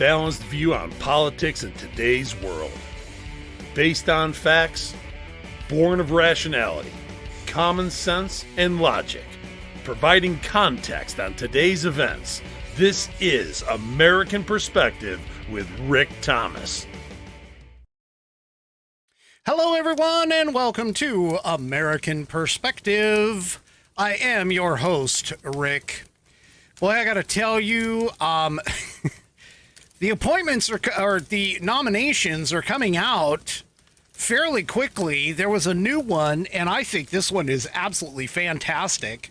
balanced view on politics in today's world. Based on facts, born of rationality, common sense, and logic. Providing context on today's events. This is American Perspective with Rick Thomas. Hello, everyone, and welcome to American Perspective. I am your host, Rick. Boy, I got to tell you, the appointments or the nominations are coming out fairly quickly. There was a new one, and I think this one is absolutely fantastic.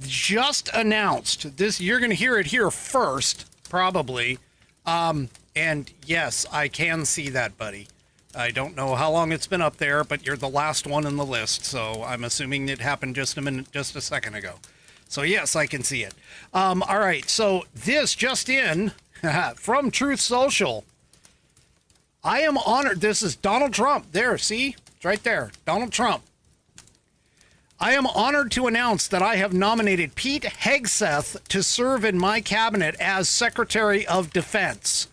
Just announced this. You're going to hear it here first, probably. And yes, I can see that, buddy. I don't know how long it's been up there, but you're the last one in the list, so I'm assuming it happened just a second ago. So yes, I can see it. All right, so this just in from Truth Social. I am honored. This is Donald Trump. There, see? It's right there. Donald Trump. I am honored to announce that I have nominated Pete Hegseth to serve in my cabinet as Secretary of Defense.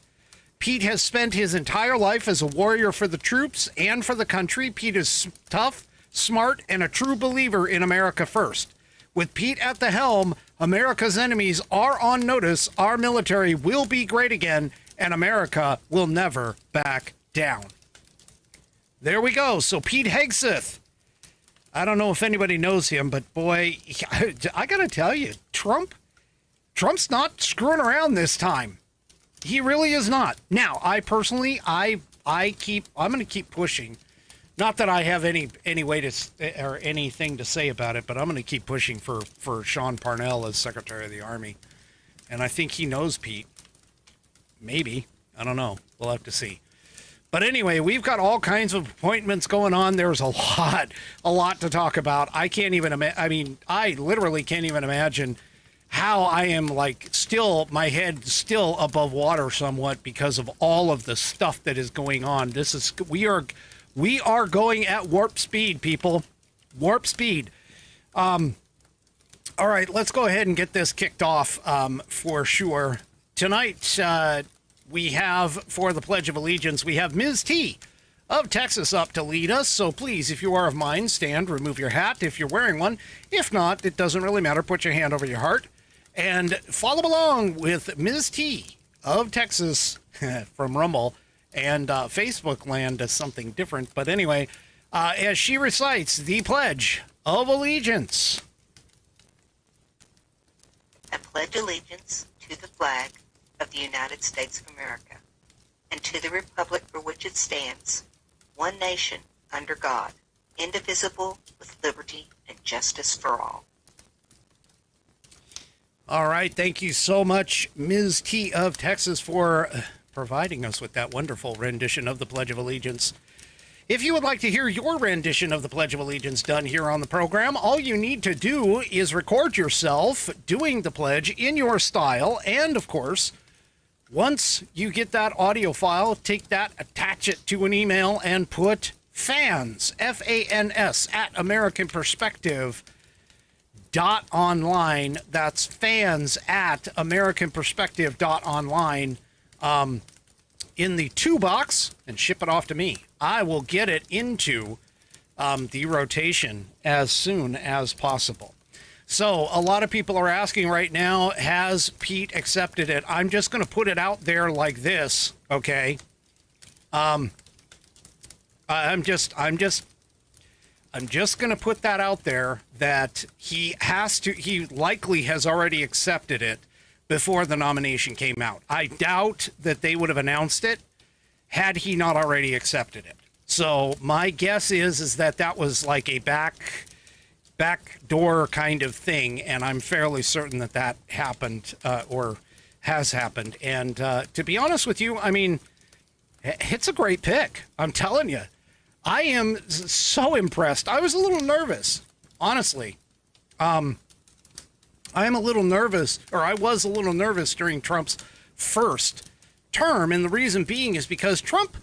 Pete has spent his entire life as a warrior for the troops and for the country. Pete is tough, smart, and a true believer in America first. With Pete at the helm, America's enemies are on notice. Our military will be great again, and America will never back down. There we go. So Pete Hegseth. I don't know if anybody knows him, but boy, I got to tell you, Trump's not screwing around this time. He really is not. Now, I personally, I'm going to keep pushing. Not that I have any way to or anything to say about it, but I'm going to keep pushing for Sean Parnell as Secretary of the Army. And I think he knows Pete. Maybe. I don't know. We'll have to see. But anyway, we've got all kinds of appointments going on. There's a lot to talk about. I can't even imagine. I mean, I literally can't even imagine how I am my head still above water somewhat because of all of the stuff that is going on. We are going at warp speed, people. Warp speed. All right, let's go ahead and get this kicked off for sure. Tonight, we have, for the Pledge of Allegiance, we have Ms. T of Texas up to lead us. So please, if you are of mine, stand, remove your hat if you're wearing one. If not, it doesn't really matter. Put your hand over your heart and follow along with Ms. T of Texas from Rumble. And Facebook land does something different. But anyway, as she recites the Pledge of Allegiance. I pledge allegiance to the flag of the United States of America and to the republic for which it stands, one nation, under God, indivisible, with liberty and justice for all. All right. Thank you so much, Ms. T of Texas, for providing us with that wonderful rendition of the Pledge of Allegiance. If you would like to hear your rendition of the Pledge of Allegiance done here on the program, all you need to do is record yourself doing the pledge in your style. And, of course, once you get that audio file, take that, attach it to an email, and put fans, F-A-N-S, at American Perspective .online. That's fans at American Perspective .online in the to box and ship it off to me. I will get it into the rotation as soon as possible. So a lot of people are asking right now, has Pete accepted it? I'm just going to put it out there like this, okay? I'm just going to put that out there that he likely has already accepted it before the nomination came out. I doubt that they would have announced it had he not already accepted it. So my guess is that was like a backdoor kind of thing, and I'm fairly certain that happened or has happened. And to be honest with you, I mean, it's a great pick. I'm telling you. I am so impressed. I was a little nervous, honestly. I was a little nervous during Trump's first term, and the reason being is because Trump,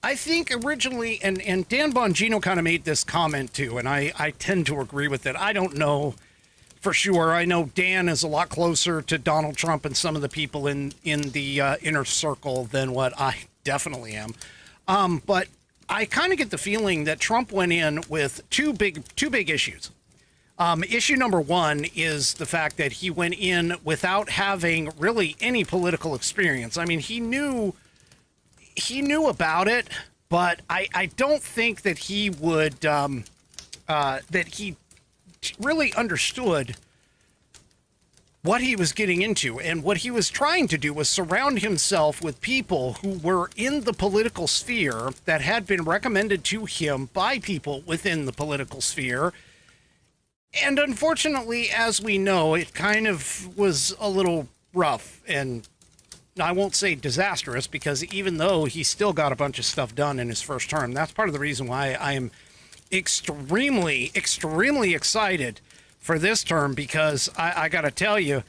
I think originally, and Dan Bongino kind of made this comment too, and I tend to agree with it. I don't know for sure. I know Dan is a lot closer to Donald Trump and some of the people in the inner circle than what I definitely am. But I kind of get the feeling that Trump went in with two big issues. Issue number one is the fact that he went in without having really any political experience. I mean, he knew about it, but I don't think that he would that he really understood what he was getting into. And what he was trying to do was surround himself with people who were in the political sphere that had been recommended to him by people within the political sphere. And unfortunately, as we know, it kind of was a little rough, and I won't say disastrous, because even though he still got a bunch of stuff done in his first term, that's part of the reason why I am extremely, extremely excited for this term, because I got to tell you,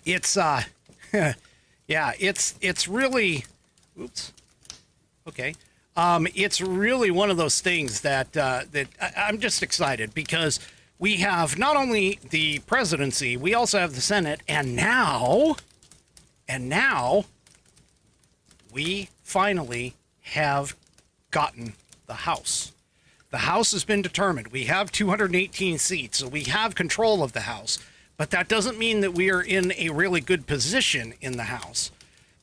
it's yeah, it's really, oops, okay. It's really one of those things that I'm just excited, because we have not only the presidency, we also have the Senate, and now we finally have gotten the House. The House has been determined. We have 218 seats, so we have control of the House. But that doesn't mean that we are in a really good position in the House,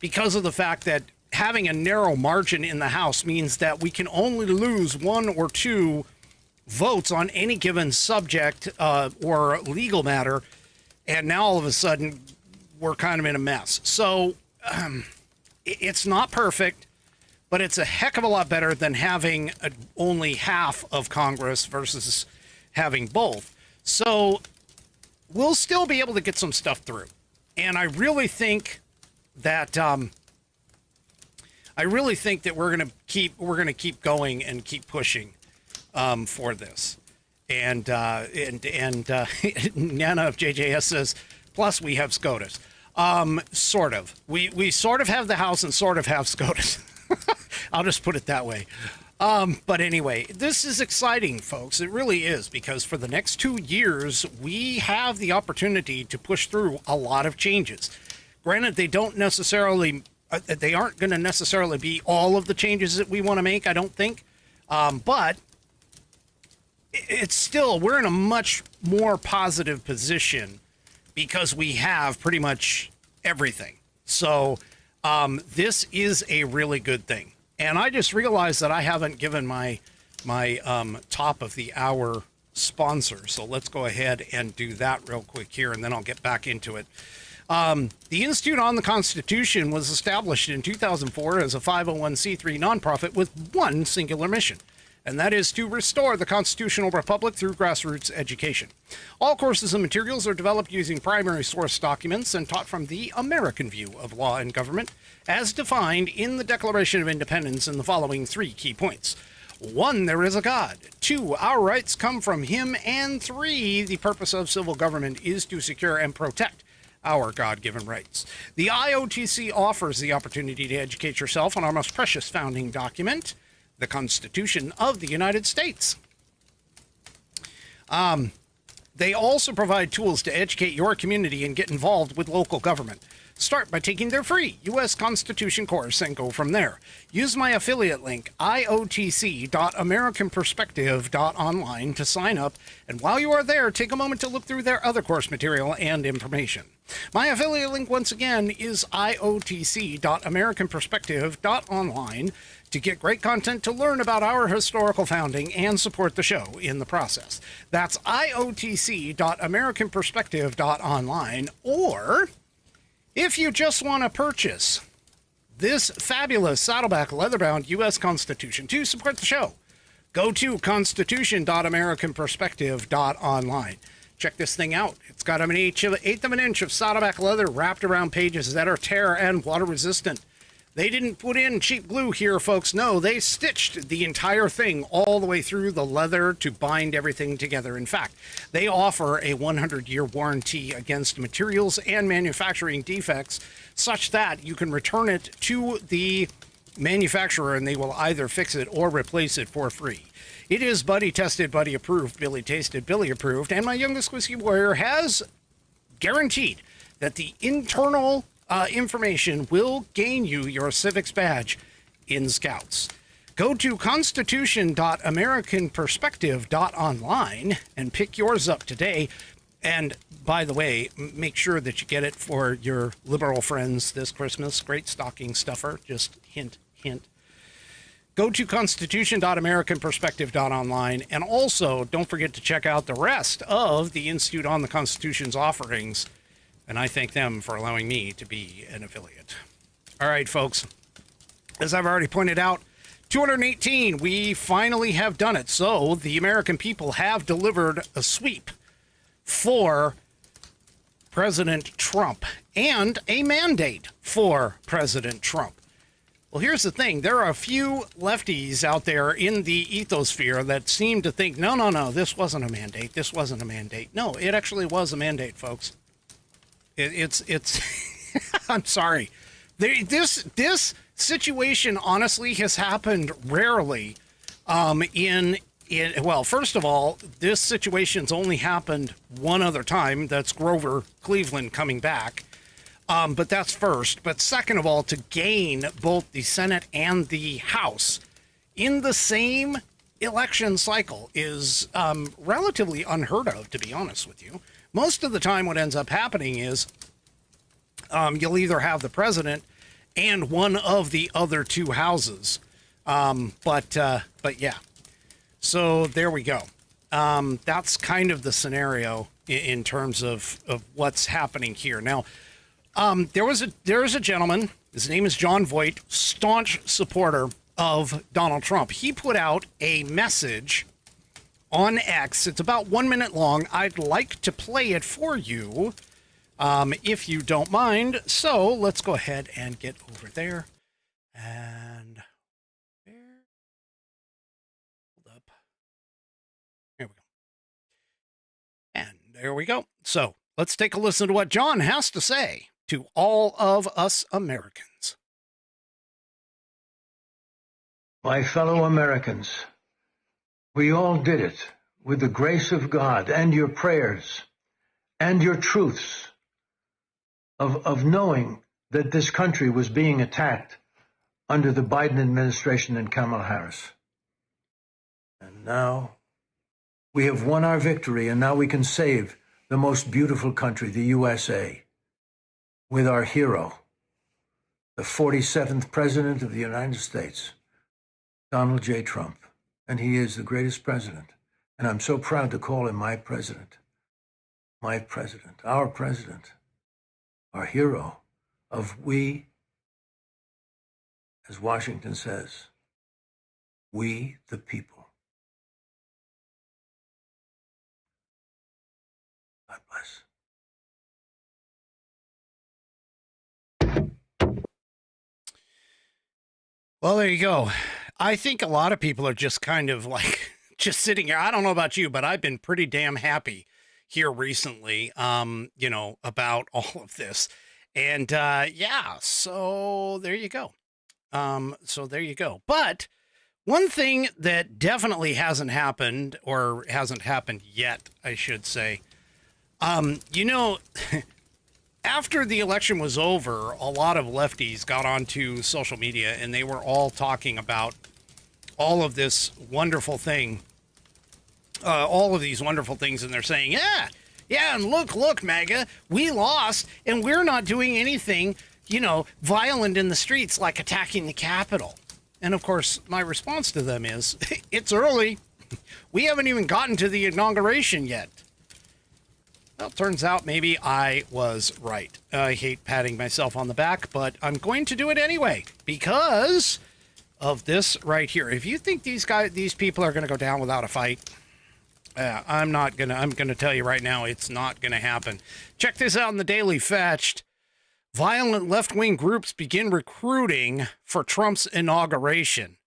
because of the fact that having a narrow margin in the House means that we can only lose one or two votes on any given subject or legal matter. And now all of a sudden we're kind of in a mess. So it's not perfect, but it's a heck of a lot better than having only half of Congress versus having both. So we'll still be able to get some stuff through. And I really think that we're going to keep going and keep pushing for this. And Nana of JJS says, plus we have SCOTUS. Sort of. We sort of have the House and sort of have SCOTUS. I'll just put it that way. But anyway, this is exciting, folks. It really is, because for the next 2 years, we have the opportunity to push through a lot of changes. Granted, they aren't going to necessarily be all of the changes that we want to make, I don't think. But it's still, we're in a much more positive position because we have pretty much everything. So this is a really good thing. And I just realized that I haven't given my top of the hour sponsor. So let's go ahead and do that real quick here, and then I'll get back into it. The Institute on the Constitution was established in 2004 as a 501c3 nonprofit with one singular mission, and that is to restore the constitutional republic through grassroots education. All courses and materials are developed using primary source documents and taught from the American view of law and government, as defined in the Declaration of Independence in the following 3 key points. 1, there is a God. 2, our rights come from him. And 3, the purpose of civil government is to secure and protect our God-given rights. The IOTC offers the opportunity to educate yourself on our most precious founding document, the Constitution of the United States. They also provide tools to educate your community and get involved with local government. Start by taking their free U.S. Constitution course and go from there. Use my affiliate link, iotc.americanperspective.online, to sign up, and while you are there, take a moment to look through their other course material and information. My affiliate link, once again, is iotc.americanperspective.online to get great content to learn about our historical founding and support the show in the process. That's iotc.americanperspective.online, or if you just want to purchase this fabulous Saddleback leather-bound U.S. Constitution to support the show, go to constitution.americanperspective.online. Check this thing out. It's got an eighth of an inch of Saddleback leather wrapped around pages that are tear and water resistant. They didn't put in cheap glue here, folks. No, they stitched the entire thing all the way through the leather to bind everything together. In fact, they offer a 100-year warranty against materials and manufacturing defects, such that you can return it to the manufacturer, and they will either fix it or replace it for free. It is buddy tested, buddy approved, Billy tasted, Billy approved, and my youngest whiskey warrior has guaranteed that the internal information will gain you your civics badge in Scouts. Go to constitution.americanperspective.online and pick yours up today. And by the way, make sure that you get it for your liberal friends this Christmas. Great stocking stuffer. Just hint, hint. Go to constitution.americanperspective.online. And also, don't forget to check out the rest of the Institute on the Constitution's offerings. And I thank them for allowing me to be an affiliate. All right, folks. As I've already pointed out, 218, we finally have done it. So the American people have delivered a sweep for President Trump and a mandate for President Trump. Well, here's the thing. There are a few lefties out there in the ethosphere that seem to think, no, this wasn't a mandate. This wasn't a mandate. No, it actually was a mandate, folks. It's I'm sorry. This situation honestly has happened rarely well, first of all, this situation's only happened one other time. That's Grover Cleveland coming back. But that's first. But second of all, to gain both the Senate and the House in the same election cycle is relatively unheard of, to be honest with you. Most of the time what ends up happening is you'll either have the president and one of the other two houses. But yeah. So there we go. That's kind of the scenario in terms of what's happening here. Now, there is a gentleman, his name is John Voight, staunch supporter of Donald Trump. He put out a message on X. It's about 1 minute long. I'd like to play it for you, if you don't mind. So let's go ahead and get over there. And there. Hold up. Here we go. And there we go. So let's take a listen to what John has to say to all of us Americans. My fellow Americans, we all did it with the grace of God and your prayers and your truths of knowing that this country was being attacked under the Biden administration and Kamala Harris. And now we have won our victory, and now we can save the most beautiful country, the USA, with our hero, the 47th President of the United States, Donald J. Trump. And he is the greatest president. And I'm so proud to call him my president, our president, our hero of we, as Washington says, we the people. God bless. Well, there you go. I think a lot of people are just kind of like just sitting here. I don't know about you, but I've been pretty damn happy here recently, about all of this. And yeah, so there you go. But one thing that definitely hasn't happened, or hasn't happened yet, I should say, after the election was over, a lot of lefties got onto social media and they were all talking about all of this wonderful thing, all of these wonderful things. And they're saying, yeah, and look, MAGA, we lost and we're not doing anything, violent in the streets, like attacking the Capitol. And of course, my response to them is, it's early. We haven't even gotten to the inauguration yet. Well, turns out maybe I was right. I hate patting myself on the back, but I'm going to do it anyway because of this right here. If you think these people are going to go down without a fight, I'm going to tell you right now, it's not going to happen. Check this out in the Daily Fetched. Violent left-wing groups begin recruiting for Trump's inauguration.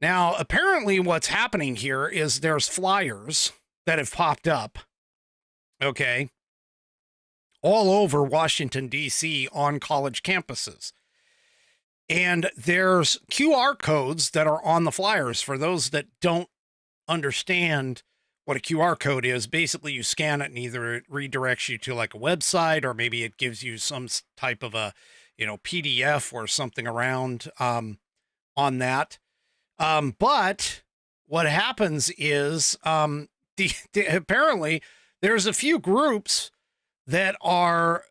Now, apparently what's happening here is there's flyers that have popped up, okay, all over Washington, D.C. on college campuses. And there's QR codes that are on the flyers. For those that don't understand what a QR code is, basically you scan it and either it redirects you to like a website, or maybe it gives you some type of a, PDF or something around on that. But what happens is apparently there's a few groups that are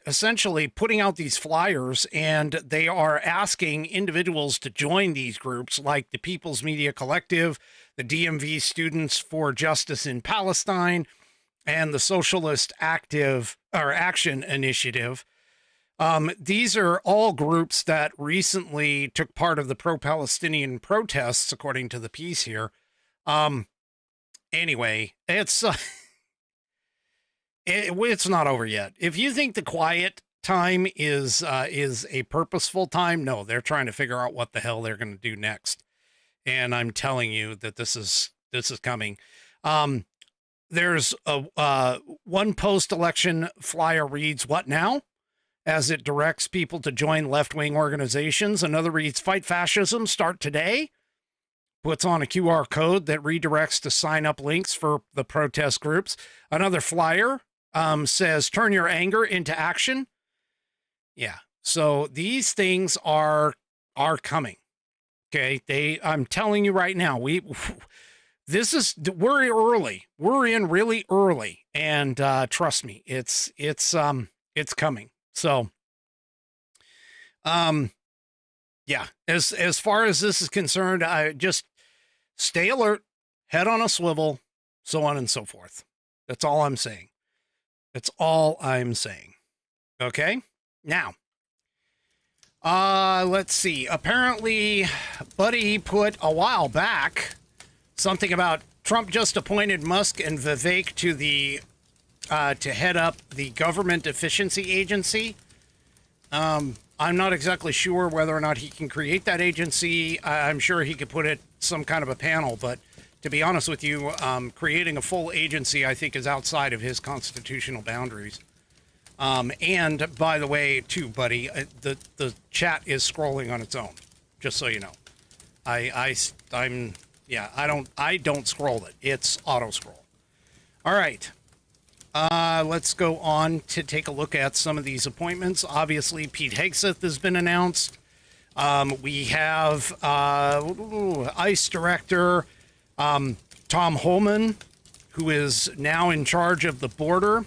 essentially putting out these flyers, and they are asking individuals to join these groups, like the People's Media Collective, the DMV Students for Justice in Palestine, and the Socialist Action Initiative. These are all groups that recently took part of the pro-Palestinian protests, according to the piece here. Anyway, it's it's not over yet. If you think the quiet time is a purposeful time, no, they're trying to figure out what the hell they're going to do next. And I'm telling you that this is coming. There's a one post-election flyer reads, "What now?" as it directs people to join left-wing organizations. Another reads, "Fight fascism, start today." Puts on a QR code that redirects to sign up links for the protest groups. Another flyer says, "Turn your anger into action." Yeah. So these things are coming. Okay. I'm telling you right now, we're early. We're in really early, and trust me, it's coming. So, yeah, as far as this is concerned, I just stay alert, head on a swivel, so on and so forth. That's all I'm saying. That's all I'm saying. Okay. Now, let's see. Apparently, Buddy put a while back something about Trump just appointed Musk and Vivek to the to head up the Government Efficiency Agency. I'm not exactly sure whether or not he can create that agency. I'm sure he could put it some kind of a panel, but to be honest with you, creating a full agency, I think, is outside of his constitutional boundaries. And by the way, too, buddy, the chat is scrolling on its own, just so you know. I don't scroll it. It's auto scroll. All right. Let's go on to take a look at some of these appointments. Obviously, Pete Hegseth has been announced. We have ICE Director Tom Holman, who is now in charge of the border,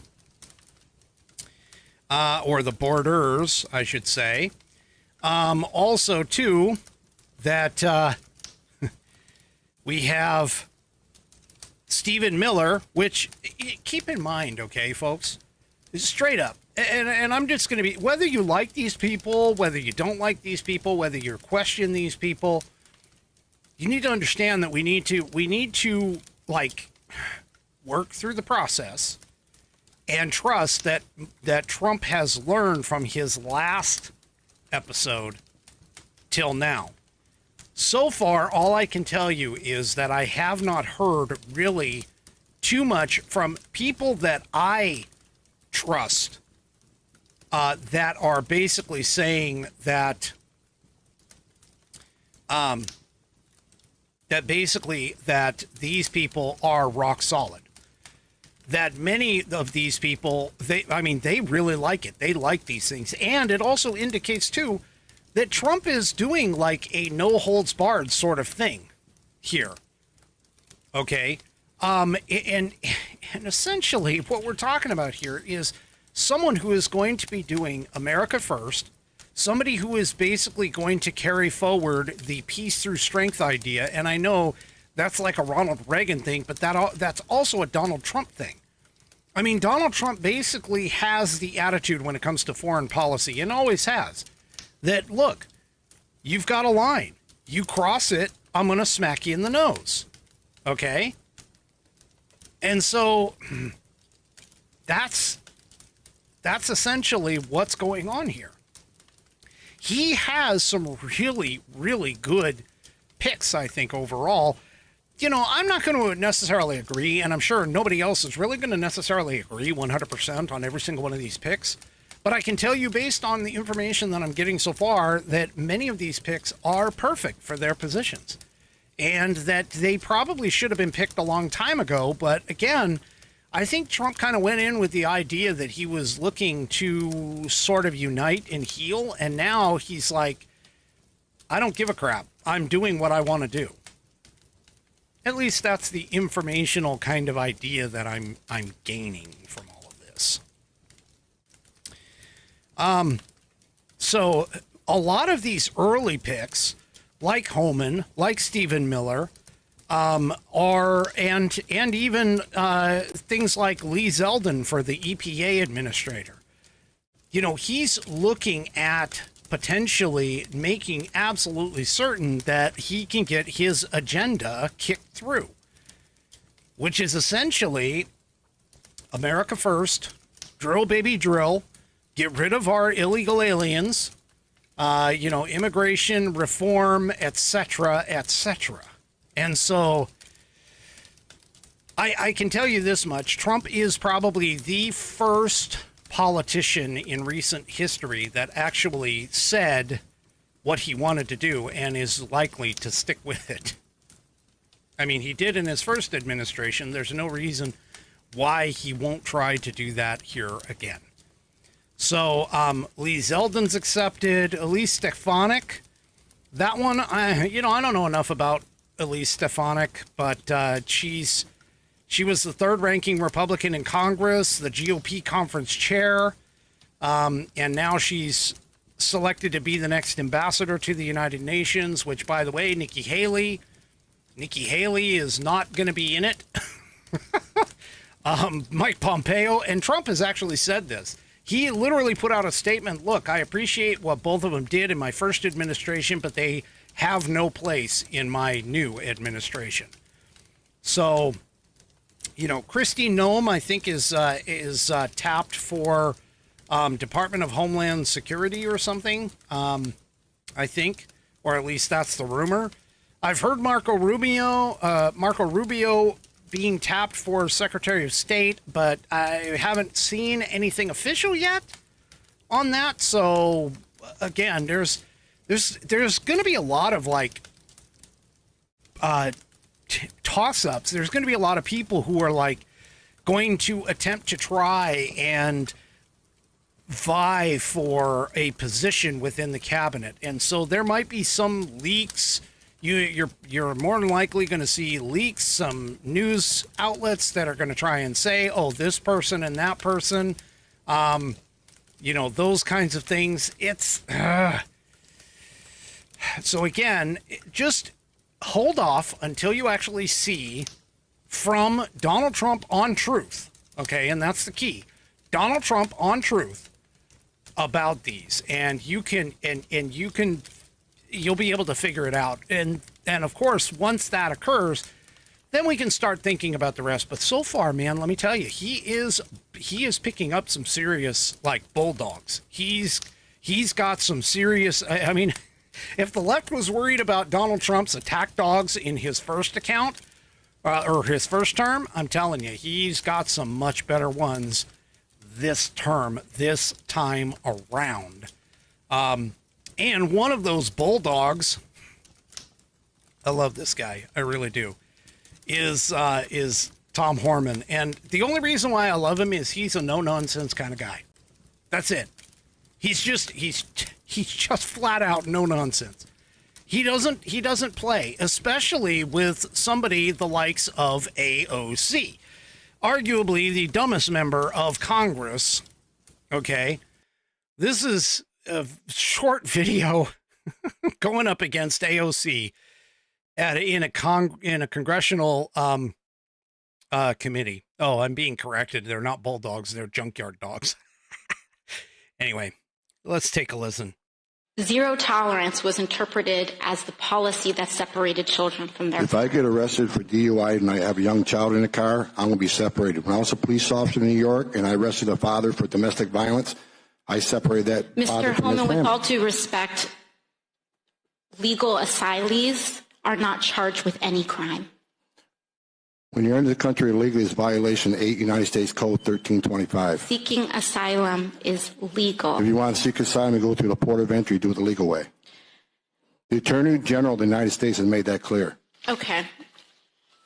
or the borders, I should say. Also, too, that we have Stephen Miller, which, keep in mind, okay, folks, straight up, and I'm just going to be, whether you like these people, whether you don't like these people, whether you question these people, you need to understand that we need to like work through the process and trust that Trump has learned from his last episode till now. So far, all I can tell you is that I have not heard really too much from people that I trust that are basically saying that that these people are rock solid. That many of these people, they really like it. They like these things. And it also indicates, too, that Trump is doing like a no holds barred sort of thing here. Okay. And essentially what we're talking about here is someone who is going to be doing America first, somebody who is basically going to carry forward the peace through strength idea. And I know that's like a Ronald Reagan thing, but that's also a Donald Trump thing. I mean, Donald Trump basically has the attitude when it comes to foreign policy, and always has, that, look, you've got a line. You cross it, I'm going to smack you in the nose. Okay? And so that's essentially what's going on here. He has some really, really good picks, I think, overall. You know, I'm not going to necessarily agree, and I'm sure nobody else is really going to necessarily agree 100% on every single one of these picks. But I can tell you, based on the information that I'm getting so far, that many of these picks are perfect for their positions, and that they probably should have been picked a long time ago. But again, I think Trump kind of went in with the idea that he was looking to sort of unite and heal, and now he's like, I don't give a crap. I'm doing what I want to do. At least that's the informational kind of idea that I'm gaining from all of this. So a lot of these early picks, like Homan, like Stephen Miller, are and even things like Lee Zeldin for the EPA administrator. You know, he's looking at potentially making absolutely certain that he can get his agenda kicked through, which is essentially America first, drill baby drill, get rid of our illegal aliens, immigration reform, etc., etc. And so I can tell you this much. Trump is probably the first politician in recent history that actually said what he wanted to do and is likely to stick with it. I mean, he did in his first administration. There's no reason why he won't try to do that here again. So Lee Zeldin's accepted. Elise Stefanik, that one, I don't know enough about Elise Stefanik, but she was the third-ranking Republican in Congress, the GOP conference chair, and now she's selected to be the next ambassador to the United Nations, which, by the way, Nikki Haley is not going to be in it. Mike Pompeo, and Trump has actually said this. He literally put out a statement, look, I appreciate what both of them did in my first administration, but they have no place in my new administration. So, Kristi Noem, I think, is tapped for Department of Homeland Security or something, I think, or at least that's the rumor. I've heard Marco Rubio being tapped for Secretary of State, but I haven't seen anything official yet on that. So again, there's going to be a lot of toss-ups. There's going to be a lot of people who are going to attempt to try and vie for a position within the cabinet, and so there might be some leaks. You're more than likely going to see leaks, some news outlets that are going to try and say, oh, this person and that person, those kinds of things. It's so again, just hold off until you actually see from Donald Trump on Truth. Okay. And that's the key. Donald Trump on Truth about these, and you'll be able to figure it out. And of course, once that occurs, then we can start thinking about the rest. But so far, man, let me tell you, he is picking up some serious bulldogs. He's got some serious, I mean, if the left was worried about Donald Trump's attack dogs in his first account or his first term, I'm telling you, he's got some much better ones this time around. And one of those bulldogs, I love this guy, I really do, is Tom Horman. And the only reason why I love him is he's a no-nonsense kind of guy. That's it. He's just flat out no nonsense. He doesn't play, especially with somebody the likes of AOC, arguably the dumbest member of Congress. Okay, this is a short video going up against AOC in a congressional committee. Oh, I'm being corrected. They're not bulldogs. They're junkyard dogs. Anyway, let's take a listen. Zero tolerance was interpreted as the policy that separated children from their If I get arrested for DUI and I have a young child in the car, I'm going to be separated. When I was a police officer in New York and I arrested a father for domestic violence, I separated that father from his Holman, family. with all due respect, legal asylees are not charged with any crime. When you're in the country illegally, it's violation 8 United States Code 1325. Seeking asylum is legal. If you want to seek asylum and go through the port of entry, do it the legal way. The Attorney General of the United States has made that clear. Okay.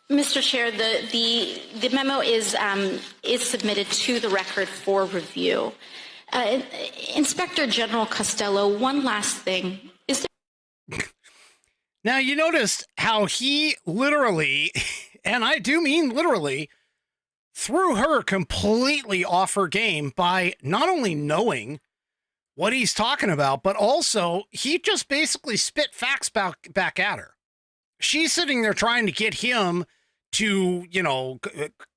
Mr. Chair, the memo is submitted to the record for review. Inspector General Costello, one last thing. Is there... Now, you noticed how he literally, and I do mean literally, threw her completely off her game by not only knowing what he's talking about, but also he just basically spit facts back at her. She's sitting there trying to get him to,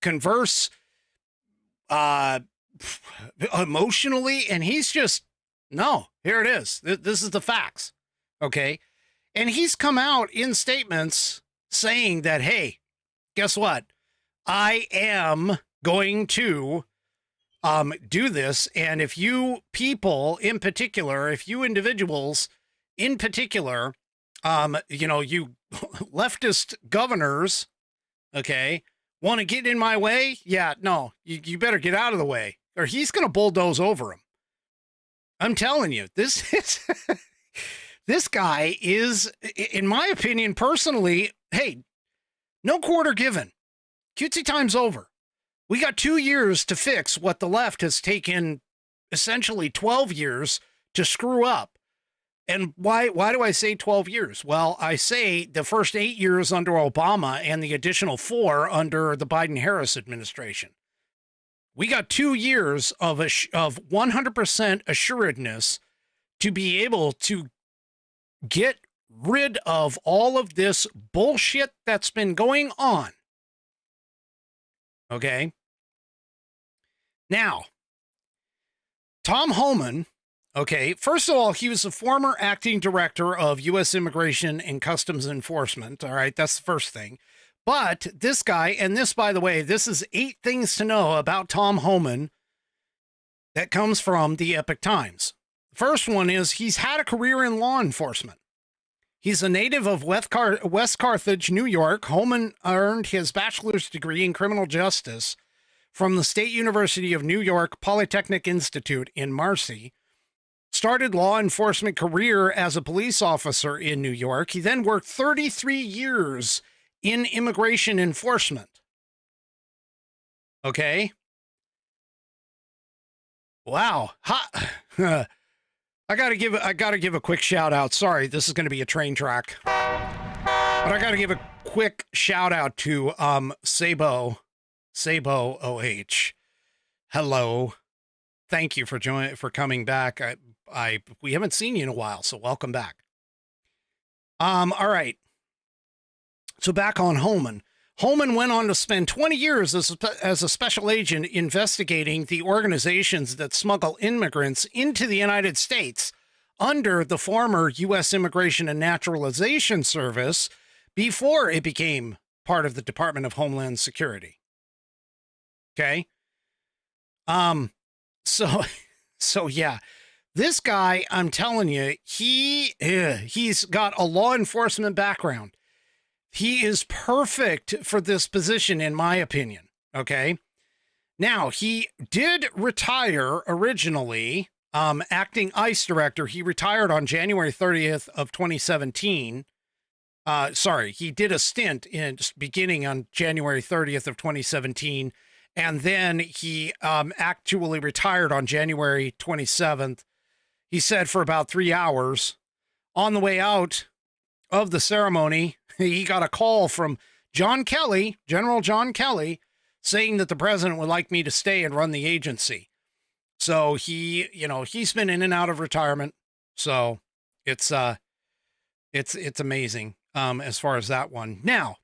converse emotionally, and he's just, no, here it is. This is the facts. Okay. And he's come out in statements saying that, hey, guess what? I am going to do this. And if you people in particular, if you individuals in particular, you leftist governors, okay, want to get in my way? Yeah, no, you better get out of the way or he's going to bulldoze over him. I'm telling you, this is, this guy is, in my opinion, personally, hey, no quarter given. Cutesy time's over. We got 2 years to fix what the left has taken essentially 12 years to screw up. And why do I say 12 years? Well, I say the first 8 years under Obama and the additional 4 under the Biden-Harris administration. We got 2 years of 100% assuredness to be able to get rid of all of this bullshit that's been going on. Okay. Now, Tom Homan, okay, first of all, he was the former acting director of U.S. Immigration and Customs Enforcement. All right, that's the first thing. But this guy, and this, by the way, this is 8 things to know about Tom Homan that comes from the Epoch Times. The first one is he's had a career in law enforcement. He's a native of West Carthage, New York. Homan earned his bachelor's degree in criminal justice from the State University of New York Polytechnic Institute in Marcy. Started law enforcement career as a police officer in New York. He then worked 33 years in immigration enforcement. Okay. Wow. I gotta give a quick shout out. Sorry, this is going to be a train track, but I gotta give a quick shout out to Sabo OH. Hello, thank you for coming back. We haven't seen you in a while, so welcome back. All right. So back on Homan. Homan went on to spend 20 years as a special agent investigating the organizations that smuggle immigrants into the United States under the former U.S. Immigration and Naturalization Service before it became part of the Department of Homeland Security. Okay. So yeah, this guy, I'm telling you, he's got a law enforcement background. He is perfect for this position, in my opinion. Okay. Now, he did retire originally, acting ICE director. He retired on January 30th of 2017. He did a stint beginning on January 30th of 2017. And then he actually retired on January 27th. He said for about 3 hours. On the way out of the ceremony, he got a call from John Kelly, General John Kelly, saying that the president would like me to stay and run the agency. So he's been in and out of retirement. So it's amazing as far as that one. Now,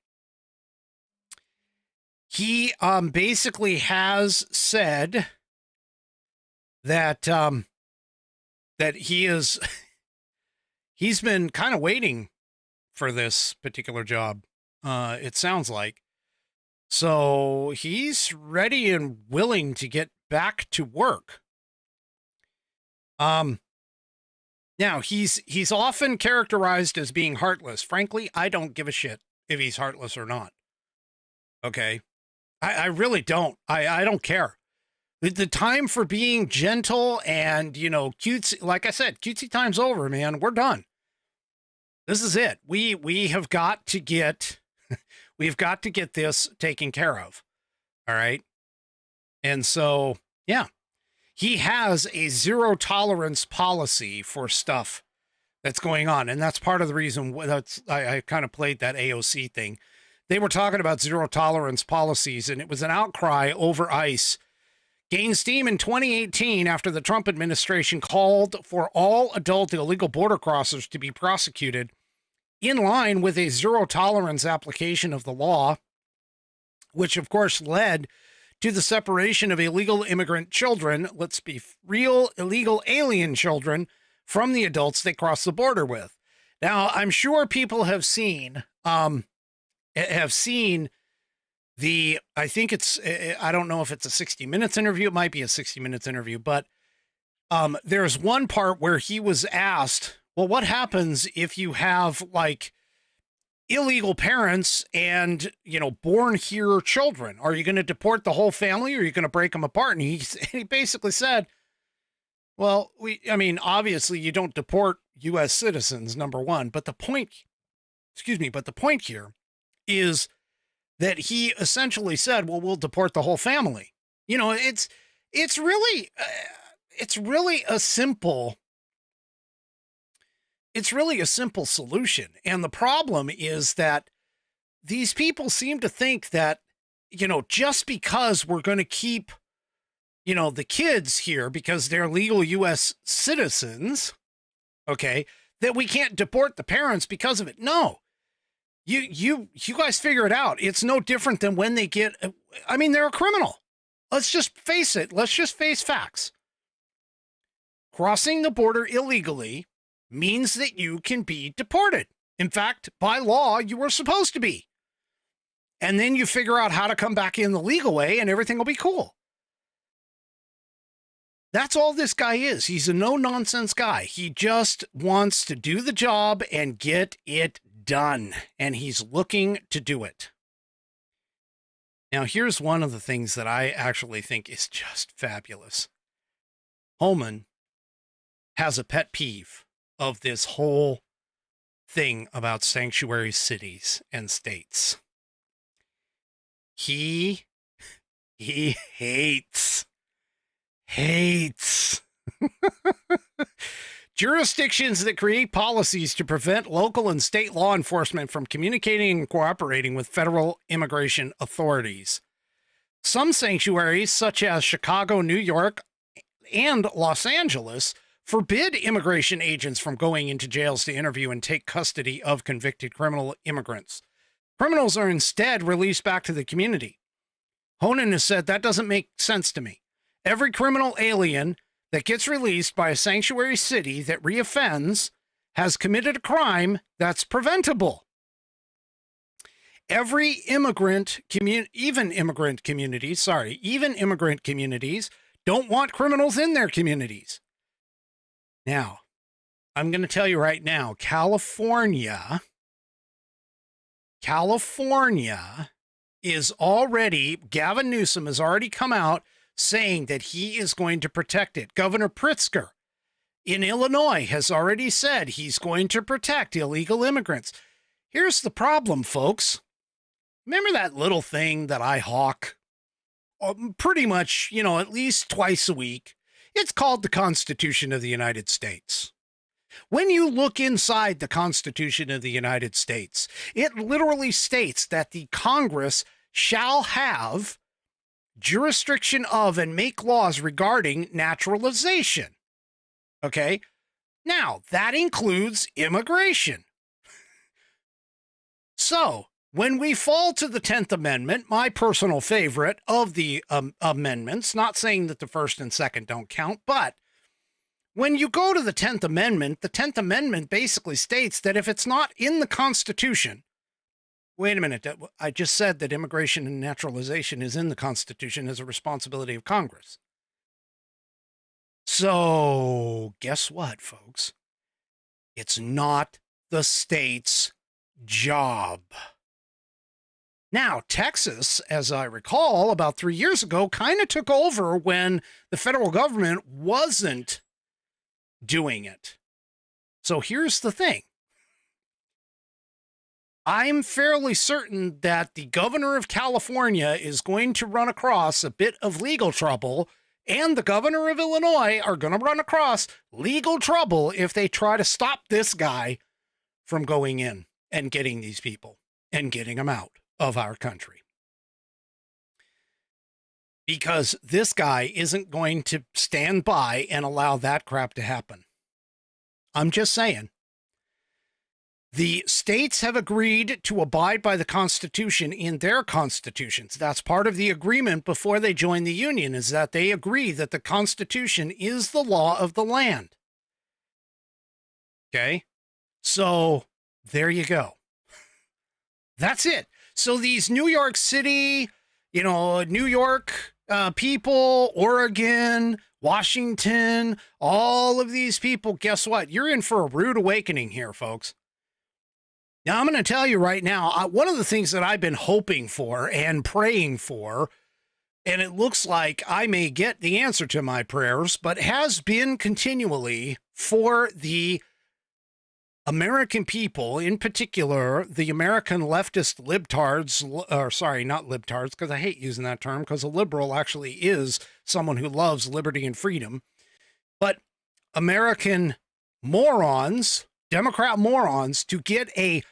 he basically has said that that he's been kind of waiting for this particular job. It sounds like. So he's ready and willing to get back to work. Now he's often characterized as being heartless. Frankly, I don't give a shit if he's heartless or not. Okay. I really don't. I don't care. The time for being gentle and, cutesy, like I said, cutesy time's over, man. We're done. This is it. We have got to get, we've got to get this taken care of. All right. And so, yeah, he has a zero tolerance policy for stuff that's going on. And that's part of the reason I kind of played that AOC thing. They were talking about zero tolerance policies, and it was an outcry over ICE. Gained steam in 2018 after the Trump administration called for all adult illegal border crossers to be prosecuted in line with a zero tolerance application of the law, which of course led to the separation of illegal immigrant children, let's be real, illegal alien children, from the adults they cross the border with. Now, I'm sure people have seen I think it's, I don't know if it's a 60 Minutes interview. It might be a 60 Minutes interview, but there's one part where he was asked, well, what happens if you have like illegal parents and, born here children? Are you going to deport the whole family, or are you going to break them apart? And he basically said, well, obviously you don't deport U.S. citizens, number one, but the point here is that he essentially said, well, we'll deport the whole family. It's really a simple solution. And the problem is that these people seem to think that, just because we're going to keep, the kids here because they're legal U.S. citizens, okay, that we can't deport the parents because of it. No. You guys figure it out. It's no different than when they get, they're a criminal. Let's just face it. Let's just face facts. Crossing the border illegally means that you can be deported. In fact, by law, you were supposed to be. And then you figure out how to come back in the legal way and everything will be cool. That's all this guy is. He's a no-nonsense guy. He just wants to do the job and get it done, and he's looking to do it. Now, here's one of the things that I actually think is just fabulous. Holman has a pet peeve of this whole thing about sanctuary cities and states. He hates jurisdictions that create policies to prevent local and state law enforcement from communicating and cooperating with federal immigration authorities. Some sanctuaries, such as Chicago, New York, and Los Angeles, forbid immigration agents from going into jails to interview and take custody of convicted criminal immigrants. Criminals are instead released back to the community. Honan has said that doesn't make sense to me. Every criminal alien that gets released by a sanctuary city that reoffends has committed a crime that's preventable. Even immigrant communities don't want criminals in their communities. Now, I'm going to tell you right now, California is already, Gavin Newsom has already come out saying that he is going to protect it. Governor Pritzker in Illinois has already said he's going to protect illegal immigrants. Here's the problem, folks. Remember that little thing that I hawk pretty much, at least twice a week? It's called the Constitution of the United States. When you look inside the Constitution of the United States, it literally states that the Congress shall have jurisdiction of and make laws regarding naturalization. Okay? Now, that includes immigration. So, when we fall to the 10th Amendment, my personal favorite of the amendments, not saying that the first and second don't count, but when you go to the 10th Amendment basically states that if it's not in the Constitution, wait a minute, I just said that immigration and naturalization is in the Constitution as a responsibility of Congress. So, guess what, folks? It's not the state's job. Now, Texas, as I recall, about 3 years ago, kind of took over when the federal government wasn't doing it. So here's the thing. I'm fairly certain that the governor of California is going to run across a bit of legal trouble, and the governor of Illinois are going to run across legal trouble if they try to stop this guy from going in and getting these people and getting them out of our country. Because this guy isn't going to stand by and allow that crap to happen. I'm just saying. The states have agreed to abide by the Constitution in their constitutions. That's part of the agreement before they join the Union, is that they agree that the Constitution is the law of the land. Okay? So, there you go. That's it. So these New York City, New York people, Oregon, Washington, all of these people, guess what? You're in for a rude awakening here, folks. Now, I'm going to tell you right now, one of the things that I've been hoping for and praying for, and it looks like I may get the answer to my prayers, but has been continually for the American people, in particular, the American leftist libtards, or sorry, not libtards, because I hate using that term, because a liberal actually is someone who loves liberty and freedom, but American morons, Democrat morons, to get a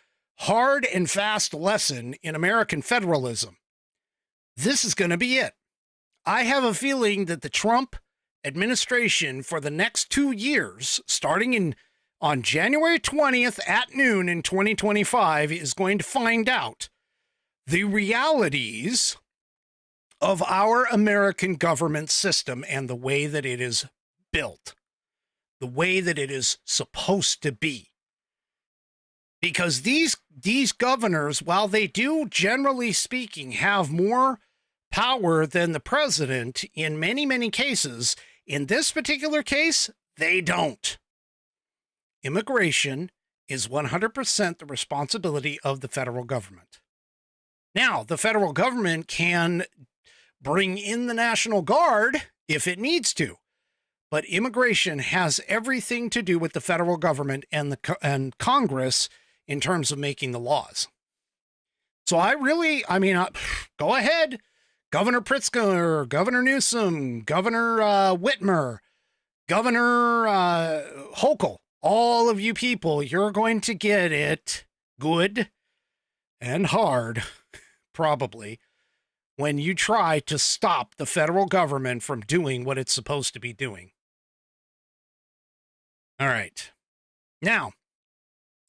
hard and fast lesson in American federalism. This is going to be it. I have a feeling that the Trump administration for the next 2 years, starting on January 20th at noon in 2025, is going to find out the realities of our American government system and the way that it is built, the way that it is supposed to be. Because these governors, while they do, generally speaking, have more power than the president in many, many cases, in this particular case, they don't. Immigration is 100% the responsibility of the federal government. Now, the federal government can bring in the National Guard if it needs to, but immigration has everything to do with the federal government and Congress in terms of making the laws. So go ahead, Governor Pritzker, Governor Newsom, Governor Whitmer, Governor Hochul, all of you people, you're going to get it good and hard, probably, when you try to stop the federal government from doing what it's supposed to be doing. All right. Now,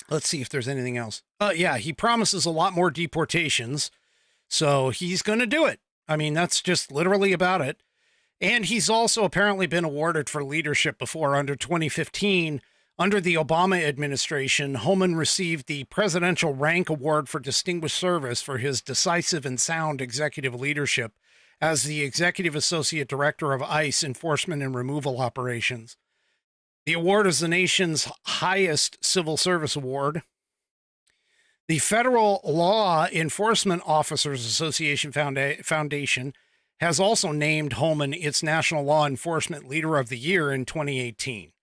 let's see if there's anything else. Yeah, he promises a lot more deportations, so he's going to do it. I mean, that's just literally about it. And he's also apparently been awarded for leadership before. Under 2015, under the Obama administration, Homan received the Presidential Rank Award for Distinguished Service for his decisive and sound executive leadership as the Executive Associate Director of ICE Enforcement and Removal Operations. The award is the nation's highest civil service award. The Federal Law Enforcement Officers Association Foundation has also named Homan its National Law Enforcement Leader of the Year in 2018.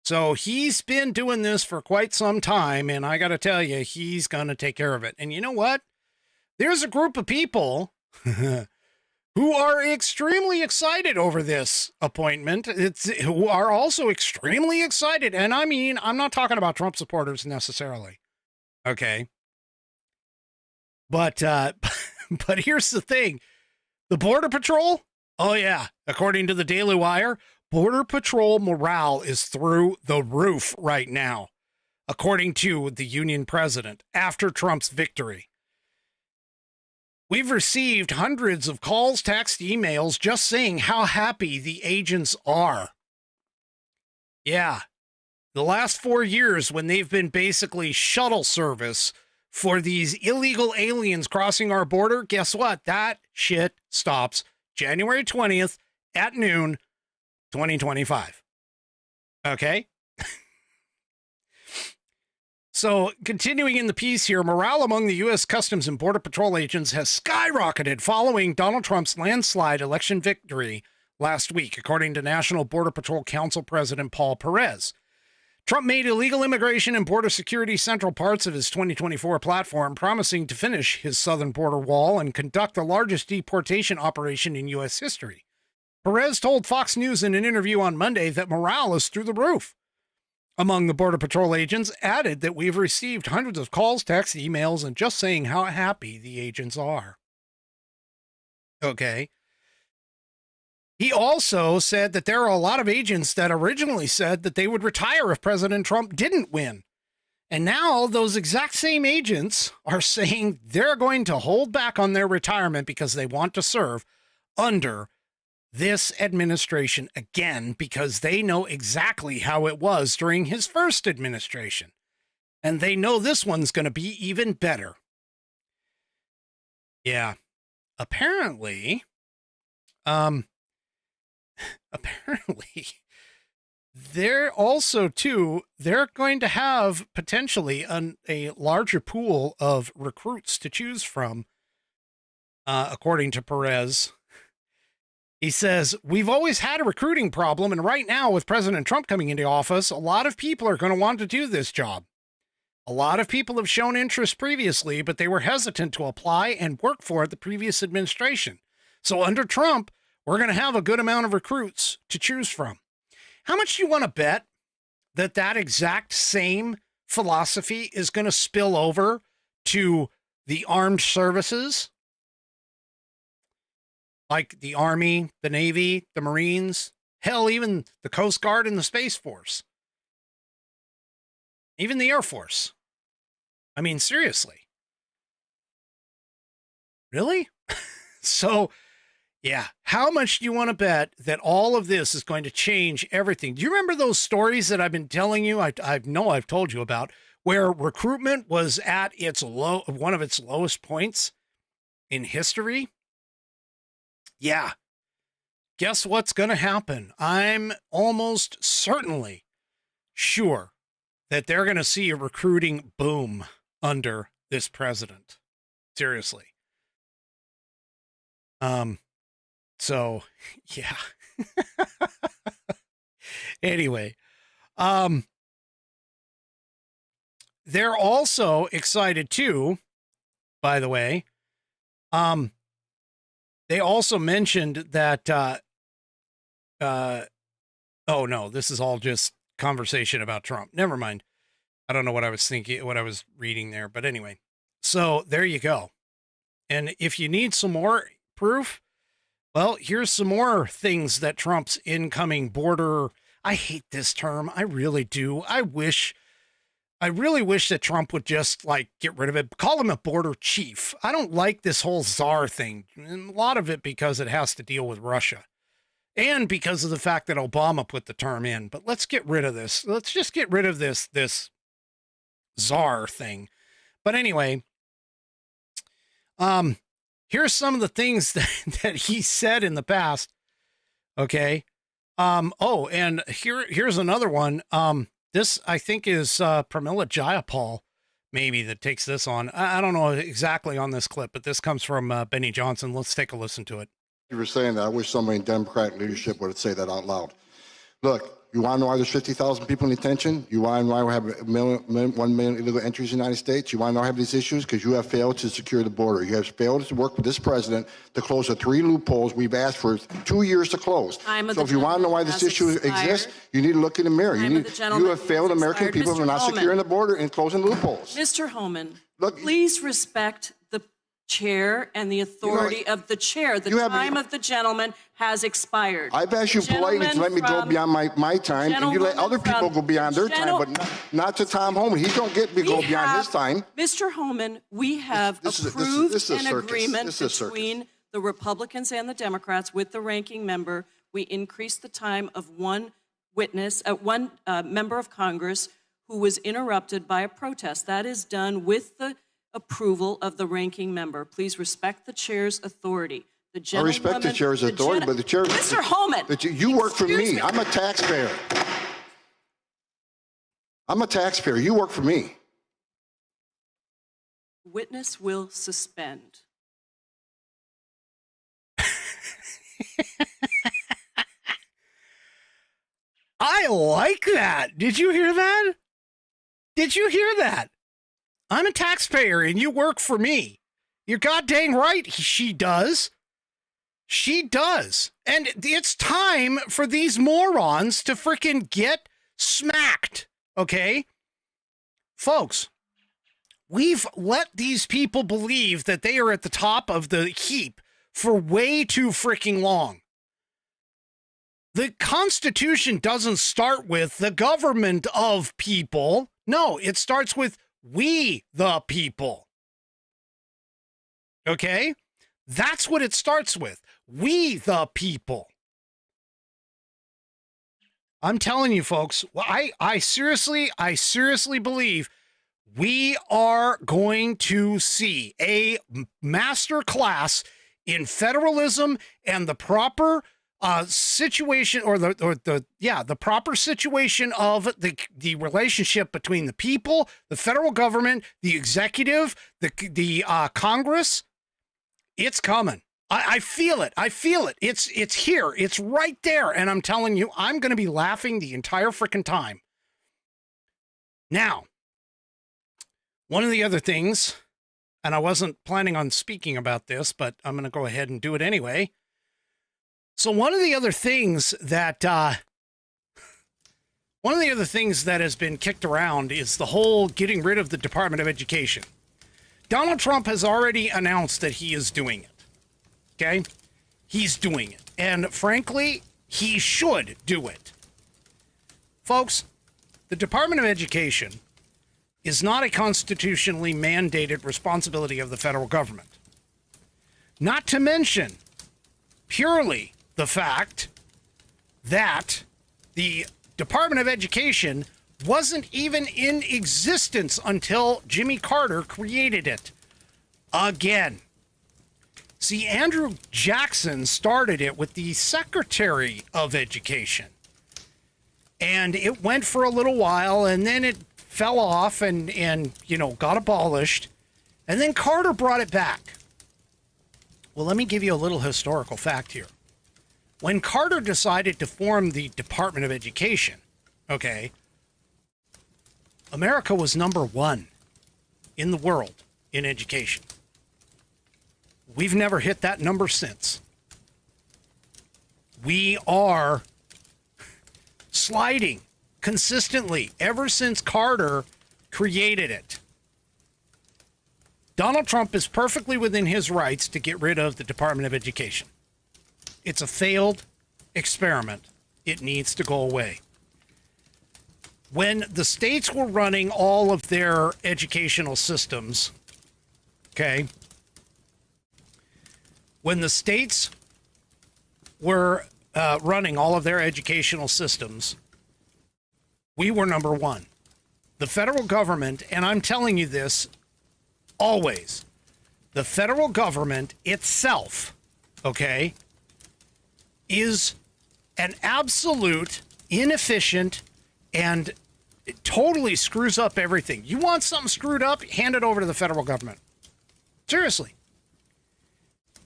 So he's been doing this for quite some time, and I got to tell you, he's going to take care of it. And you know what? There's a group of people who are extremely excited over this appointment. Who are also extremely excited. And I mean, I'm not talking about Trump supporters necessarily. Okay. But here's the thing. The Border Patrol, oh yeah, according to the Daily Wire, Border Patrol morale is through the roof right now, according to the union president, after Trump's victory. We've received hundreds of calls, text, emails just saying how happy the agents are. Yeah, the last 4 years when they've been basically shuttle service for these illegal aliens crossing our border, guess what? That shit stops January 20th at noon, 2025. Okay? So continuing in the piece here, morale among the U.S. Customs and Border Patrol agents has skyrocketed following Donald Trump's landslide election victory last week, according to National Border Patrol Council President Paul Perez. Trump made illegal immigration and border security central parts of his 2024 platform, promising to finish his southern border wall and conduct the largest deportation operation in U.S. history. Perez told Fox News in an interview on Monday that morale is through the roof among the Border Patrol agents, added that we've received hundreds of calls, texts, emails, and just saying how happy the agents are. Okay. He also said that there are a lot of agents that originally said that they would retire if President Trump didn't win. And now those exact same agents are saying they're going to hold back on their retirement because they want to serve under this administration again, because they know exactly how it was during his first administration. And they know this one's going to be even better. Yeah. Apparently, they're also, too, they're going to have potentially a larger pool of recruits to choose from, according to Perez. He says, we've always had a recruiting problem, and right now with President Trump coming into office, a lot of people are going to want to do this job. A lot of people have shown interest previously, but they were hesitant to apply and work for the previous administration. So under Trump, we're going to have a good amount of recruits to choose from. How much do you want to bet that that exact same philosophy is going to spill over to the armed services? Like the Army, the Navy, the Marines, hell, even the Coast Guard and the Space Force. Even the Air Force. I mean, seriously. Really? So, yeah. How much do you want to bet that all of this is going to change everything? Do you remember those stories that I've been telling you? I know I've told you about, where recruitment was at its one of its lowest points in history? Yeah. Guess what's going to happen? I'm almost certainly sure that they're going to see a recruiting boom under this president. Seriously. So yeah. Anyway, they're also excited too, by the way. They also mentioned that, oh no, this is all just conversation about Trump. Never mind. I don't know what I was thinking, what I was reading there, but anyway, so there you go. And if you need some more proof, well, here's some more things that Trump's incoming border, I hate this term. I really do. I really wish that Trump would just like get rid of it. Call him a border chief. I don't like this whole czar thing. And a lot of it because it has to deal with Russia and because of the fact that Obama put the term in, but let's get rid of this. Let's just get rid of this czar thing. But anyway, here's some of the things that he said in the past. Okay. Oh, and here's another one. This, I think, is Pramila Jayapal, maybe, that takes this on. I don't know exactly on this clip, but this comes from Benny Johnson. Let's take a listen to it. You were saying that. I wish somebody in Democratic leadership would say that out loud. Look, you want to know why there's 50,000 people in detention? You want to know why we have 1 million illegal entries in the United States? You want to know why we have these issues? Because you have failed to secure the border. You have failed to work with this president to close the 3 loopholes we've asked for 2 years to close. So if you want to know why this issue exists, you need to look in the mirror. You have failed American people for not securing the border and closing loopholes. Mr. Homan, please respect the chair and the authority of the chair. The time of the gentleman has expired. I've asked you politely to let me go beyond my time, and you let other people go beyond their time, but not to Tom Homan. He don't get to go beyond his time. Mr. Homan, we have approved an agreement between the Republicans and the Democrats with the ranking member. We increased the time of one witness, one member of Congress who was interrupted by a protest. That is done with the approval of the ranking member. Please respect the chair's authority. I respect the chair's authority, but the chair... Mr. Homan! You work for me. I'm a taxpayer. I'm a taxpayer. You work for me. Witness will suspend. I like that. Did you hear that? Did you hear that? I'm a taxpayer and you work for me. You're goddamn right. She does. She does. And it's time for these morons to freaking get smacked. Okay? Folks, we've let these people believe that they are at the top of the heap for way too freaking long. The Constitution doesn't start with the government of people. No, it starts with we the people. Okay? That's what it starts with. We the people. I'm telling you, folks, I seriously believe we are going to see a master class in federalism and the proper situation, or the proper situation of the relationship between the people, the federal government, the executive, the Congress. It's coming. I feel it. I feel it. It's here. It's right there. And I'm telling you, I'm going to be laughing the entire freaking time. Now, one of the other things, and I wasn't planning on speaking about this, but I'm going to go ahead and do it anyway. So one of the other things that has been kicked around is the whole getting rid of the Department of Education. Donald Trump has already announced that he is doing it. Okay? He's doing it. And frankly, he should do it. Folks, the Department of Education is not a constitutionally mandated responsibility of the federal government. Not to mention, purely the fact that the Department of Education wasn't even in existence until Jimmy Carter created it again. See, Andrew Jackson started it with the Secretary of Education. And it went for a little while, and then it fell off and got abolished. And then Carter brought it back. Well, let me give you a little historical fact here. When Carter decided to form the Department of Education, okay, America was number 1 in the world in education. We've never hit that number since. We are sliding consistently ever since Carter created it. Donald Trump is perfectly within his rights to get rid of the Department of Education. It's a failed experiment. It needs to go away. When the states were running all of their educational systems, okay, when the states were running all of their educational systems, we were number 1. The federal government, and I'm telling you this always, the federal government itself, okay, is an absolute inefficient and it totally screws up everything. You want something screwed up, hand it over to the federal government. Seriously.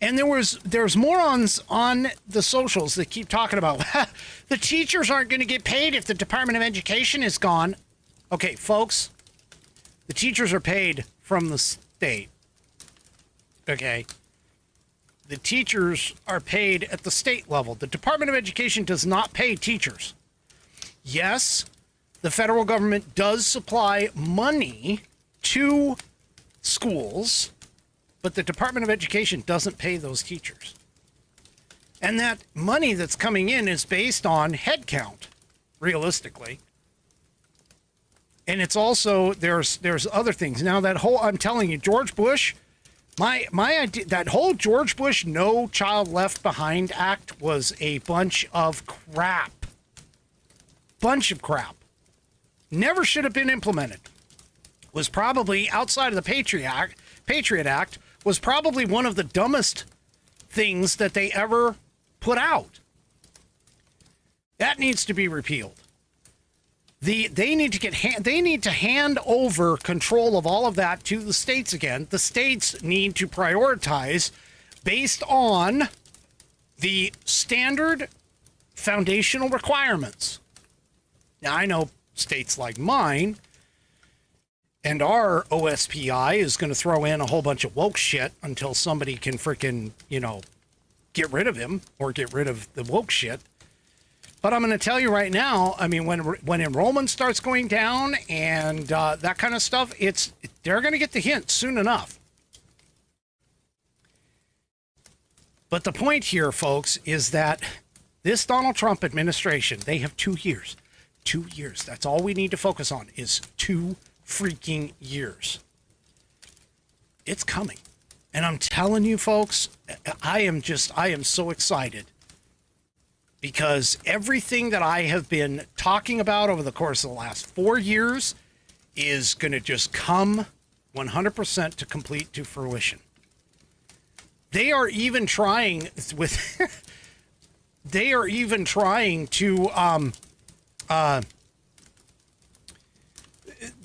And there's morons on the socials that keep talking about the teachers aren't going to get paid if the Department of Education is gone. Okay, folks, the teachers are paid from the state. Okay. The teachers are paid at the state level. The Department of Education does not pay teachers. Yes, the federal government does supply money to schools, but the Department of Education doesn't pay those teachers. And that money that's coming in is based on head count, realistically. And it's also, there's other things. Now that whole, I'm telling you, George Bush, my idea, that whole George Bush No Child Left Behind Act was a bunch of crap. Bunch of crap. Never should have been implemented. Was probably, outside of the Patriot Act, was probably one of the dumbest things that they ever put out. That needs to be repealed. They need to hand over control of all of that to the states again. The states need to prioritize based on the standard foundational requirements. Now, I know states like mine and our OSPI is going to throw in a whole bunch of woke shit until somebody can freaking, get rid of him or get rid of the woke shit. But I'm going to tell you right now, I mean, when enrollment starts going down and that kind of stuff, they're going to get the hint soon enough. But the point here, folks, is that this Donald Trump administration, they have 2 years. 2 years. That's all we need to focus on is 2 freaking years. It's coming. And I'm telling you, folks, I am so excited. Because everything that I have been talking about over the course of the last 4 years is going to just come 100% to fruition. They are even trying with. They are even trying to.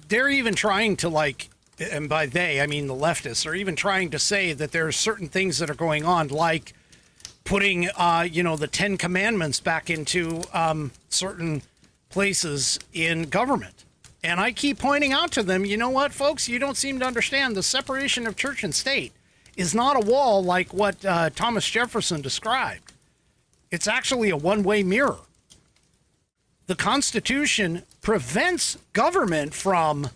They're even trying to, like, and by they I mean the leftists, are even trying to say that there are certain things that are going on, like putting, the 10 Commandments back into certain places in government. And I keep pointing out to them, you know what, folks, you don't seem to understand the separation of church and state is not a wall like what Thomas Jefferson described. It's actually a one-way mirror. The Constitution prevents government from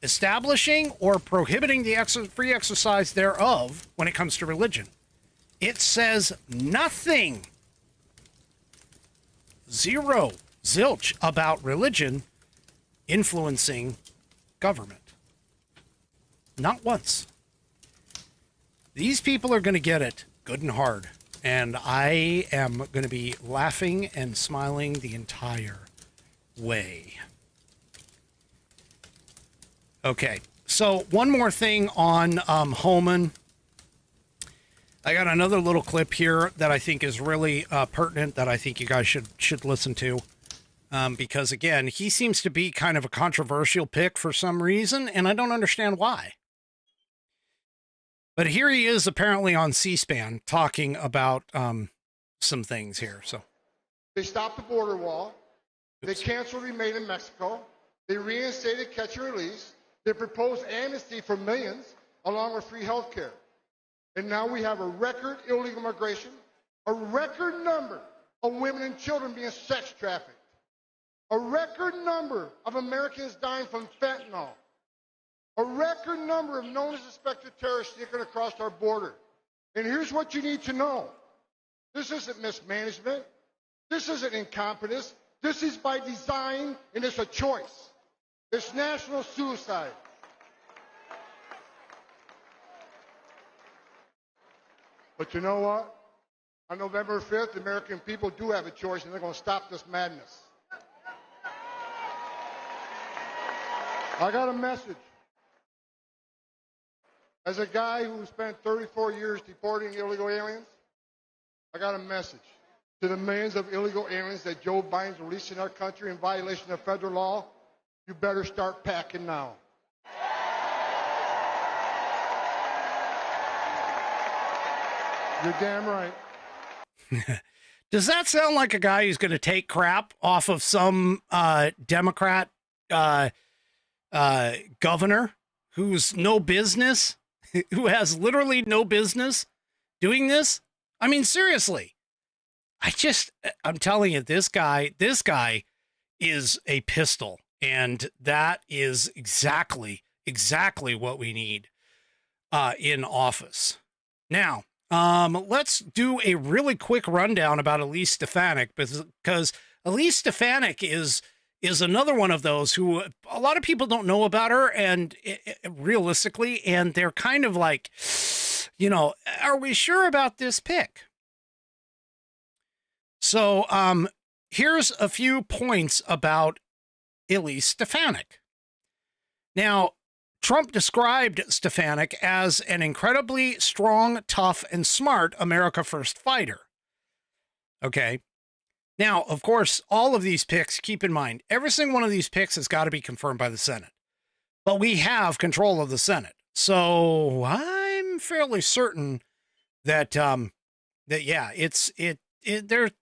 establishing or prohibiting the free exercise thereof when it comes to religion. It says nothing, zero, zilch about religion influencing government. Not once. These people are going to get it good and hard. And I am going to be laughing and smiling the entire way. Okay, so one more thing on Holman. I got another little clip here that I think is really pertinent that I think you guys should listen to. Because, again, he seems to be kind of a controversial pick for some reason, and I don't understand why. But here he is apparently on C-SPAN talking about some things here. So they stopped the border wall. They canceled Remain in Mexico. They reinstated catch and release. They proposed amnesty for millions, along with free health care. And now we have a record illegal migration, a record number of women and children being sex trafficked, a record number of Americans dying from fentanyl, a record number of known and suspected terrorists sneaking across our border. And here's what you need to know. This isn't mismanagement. This isn't incompetence. This is by design, and it's a choice. It's national suicide. But you know what? On November 5th, the American people do have a choice, and they're going to stop this madness. I got a message. As a guy who spent 34 years deporting illegal aliens, I got a message to the millions of illegal aliens that Joe Biden's releasing our country in violation of federal law. You better start packing now. You're damn right. Does that sound like a guy who's going to take crap off of some Democrat governor who's no business, who has literally no business doing this? I mean, seriously. I'm telling you, this guy is a pistol, and that is exactly what we need in office. Now, let's do a really quick rundown about Elise Stefanik, because Elise Stefanik is another one of those who a lot of people don't know about her, and realistically, and they're kind of like, are we sure about this pick? So here's a few points about Elise Stefanik. Now, Trump described Stefanik as an incredibly strong, tough, and smart America First fighter. Okay. Now, of course, all of these picks, keep in mind, every single one of these picks has got to be confirmed by the Senate. But we have control of the Senate. So I'm fairly certain that,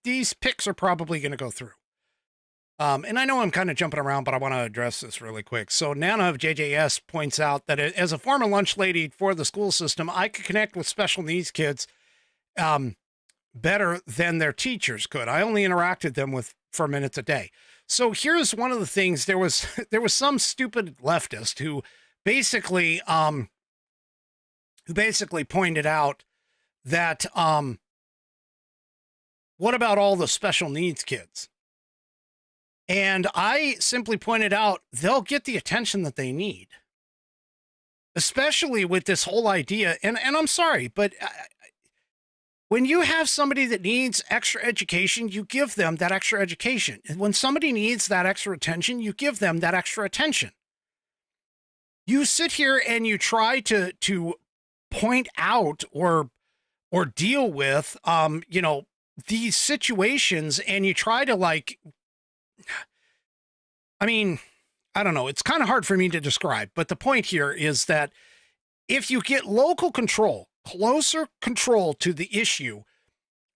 these picks are probably going to go through. And I know I'm kind of jumping around, but I want to address this really quick. So Nana of JJS points out that as a former lunch lady for the school system, I could connect with special needs kids better than their teachers could. I only interacted them for minutes a day. So here's one of the things. There was some stupid leftist who basically pointed out that what about all the special needs kids? And I simply pointed out they'll get the attention that they need, especially with this whole idea. And I'm sorry, but when you have somebody that needs extra education, you give them that extra education. And when somebody needs that extra attention, you give them that extra attention. You sit here and you try to point out or deal with, these situations, and you try to I don't know. It's kind of hard for me to describe, but the point here is that if you get local control, closer control to the issue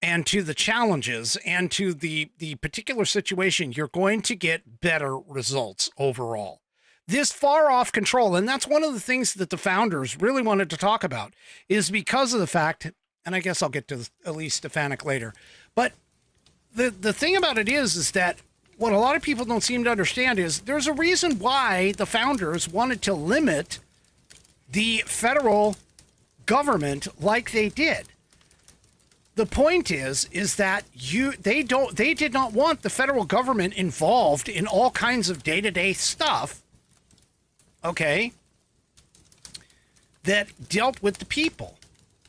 and to the challenges and to the particular situation, you're going to get better results overall. This far off control, and that's one of the things that the founders really wanted to talk about, is because of the fact, and I guess I'll get to Elise Stefanik later, but the thing about it is that what a lot of people don't seem to understand is there's a reason why the founders wanted to limit the federal government like they did. The point is that they did not want the federal government involved in all kinds of day-to-day stuff, okay, that dealt with the people.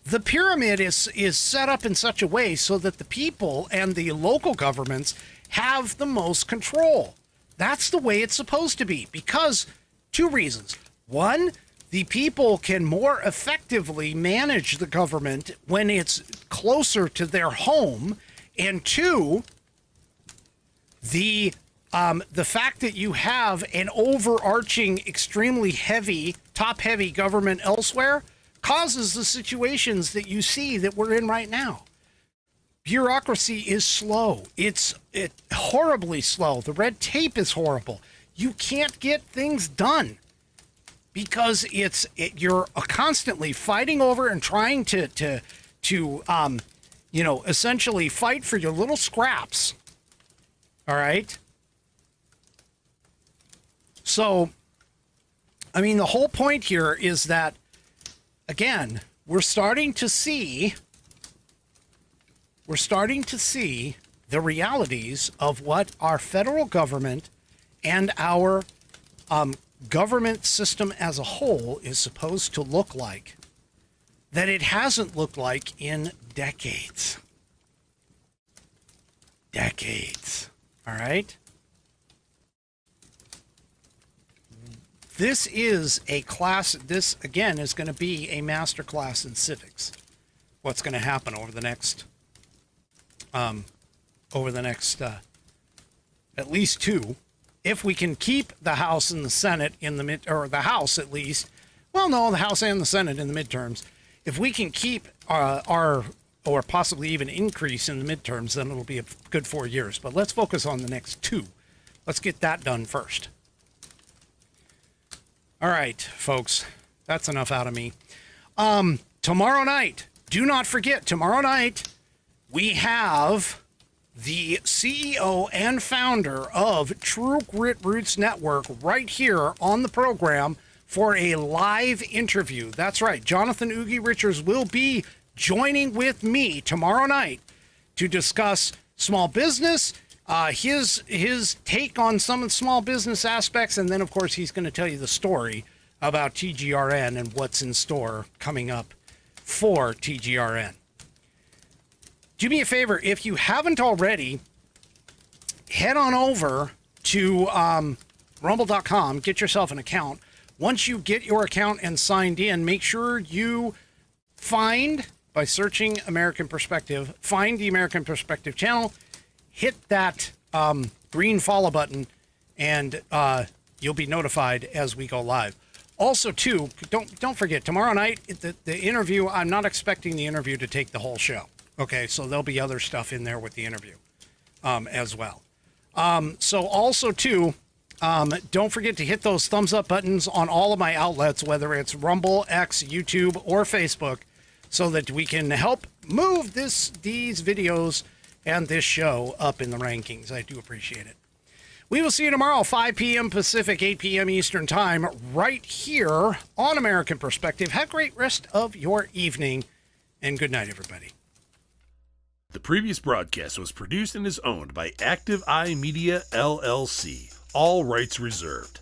The pyramid is set up in such a way so that the people and the local governments have the most control. That's the way it's supposed to be, because two reasons. One, the people can more effectively manage the government when it's closer to their home. And two, the fact that you have an overarching, extremely heavy, top-heavy government elsewhere causes the situations that you see that we're in right now. Bureaucracy is slow. It's horribly slow. The red tape is horrible. You can't get things done because you're constantly fighting over and trying to essentially fight for your little scraps. All right. So, the whole point here is that, again, we're starting to see the realities of what our federal government and our government system as a whole is supposed to look like, that it hasn't looked like in decades. All right? This is a class. This, again, is going to be a master class in civics. What's going to happen over the next at least two, if we can keep the House and the Senate in the or the House at least. Well, no, the House and the Senate in the midterms. If we can keep or possibly even increase in the midterms, then it'll be a good 4 years. But let's focus on the next two. Let's get that done first. All right, folks, that's enough out of me. Tomorrow night, do not forget, tomorrow night, we have the CEO and founder of True Grit Roots Network right here on the program for a live interview. That's right. Jonathan Oogie Richards will be joining with me tomorrow night to discuss small business, his take on some of the small business aspects, and then, of course, he's going to tell you the story about TGRN and what's in store coming up for TGRN. Do me a favor, if you haven't already, head on over to rumble.com, get yourself an account. Once you get your account and signed in, make sure you find, by searching American Perspective, find the American Perspective channel, hit that green follow button, and you'll be notified as we go live. Also, too, don't forget, tomorrow night, the interview, I'm not expecting the interview to take the whole show. Okay, so there'll be other stuff in there with the interview as well. So also, too, don't forget to hit those thumbs up buttons on all of my outlets, whether it's Rumble, X, YouTube, or Facebook, so that we can help move these videos and this show up in the rankings. I do appreciate it. We will see you tomorrow, 5 p.m. Pacific, 8 p.m. Eastern Time, right here on American Perspective. Have a great rest of your evening, and good night, everybody. The previous broadcast was produced and is owned by Active Eye Media LLC. All rights reserved.